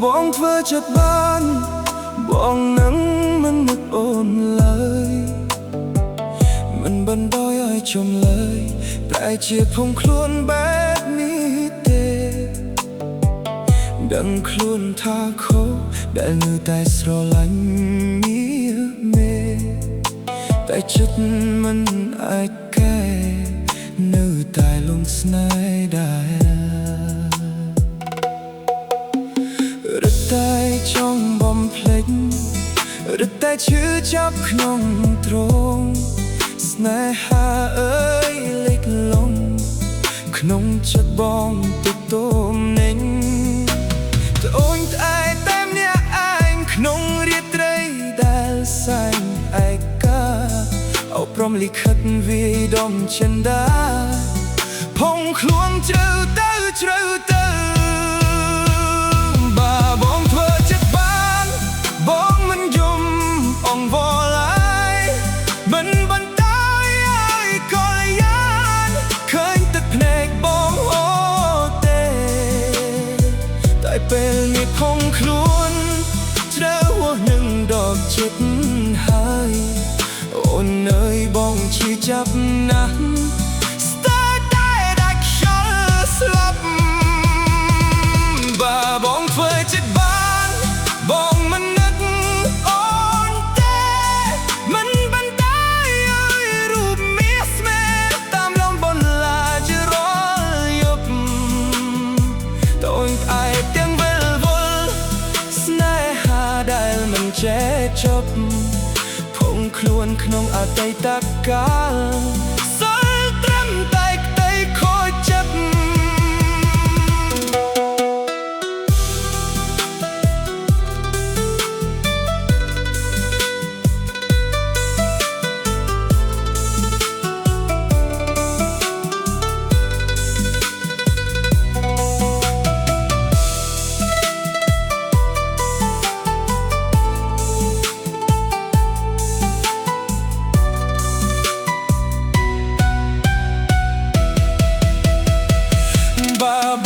បងធ្វើចិត្តបានបងនឹងមិននឹកអូនឡើយមិនបណ្ដោយឲ្យជុំឡើយតែជាភុំខ្លួនបែបនេះទេដឹងខ្លួនថាខុសដែលនៅតែស្រឡាញ់មេតែចិត្តមិនអាចកែនៅតែលងស្នេហ៍ដែររត់តែចង់បំភ្លេចរត់តែឈឺចាប់ក្នុងទ្រង់ស្នេហាអើយលេចលងក្នុងចិត្តបងទុកទមនេញត្អូញត្អែតែម្នាក់ឯងក្នុងរាត្រីដែលសែងឯកាអោព្រមលិខិតវាយដំចិនដាផុងខ្លួនជ្រៅទៅជ្រៅទៅបើបងធ្វើចិត្តបានបងមិនយំអង្វរឡើយមិនបន្តឲ្យកលយានឃើញទឹកភ្នែកបងអូទេតែពេលនេះផុងខ្លួនជ្រៅហួសនឹងដកចិត្តហើយអូនអើយបងឈឺចាប់ណាស់ស្ទើរតែដាច់ខ្យល់ស្លាប់បើបងធ្វើចិត្តបានបងមិននឹកអូនទេមិនបន្តឲ្យរូបមាសស្មែតាមលំបន្លាចរាល់យប់តូចឯទាំងវិលវល់ស្នេហាដែលមិនចេះចប់ខ្លួនក្នុងអតីតកាលសល់ត្រឹមតែក្តីខូចចិត្ត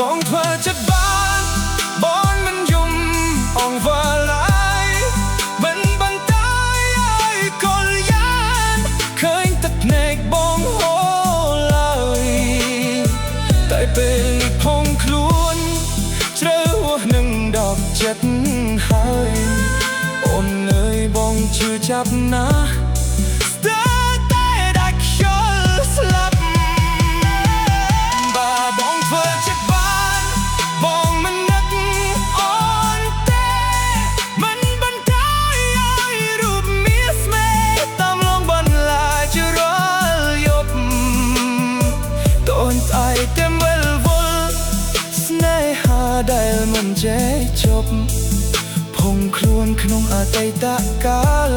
បងធ្វើចិត្តបានបងមិនយំអង្វរឡើយមិនបន្តឲ្យកលយានឃើញទឹកភ្នែកបងហូរឡើយតែពេលនេះផុងខ្លួនជ្រៅហួសនឹងដកចិត្តហើយអូនអើយបងឈឺចាប់ណាស់ស្ទើរតែដាច់ខ្យល់ស្លាប់បើបងធ្វើចិត្តបងមិននឹកអូនទេមិនបន្តឲ្យរូបមាសស្មែតាមលងបន្លាចរាល់យប់តូនស្អែកតែវិលវល់ស្នេហាដែលមិនចេះចប់ភុំខ្លួនក្នុងអតីតកាល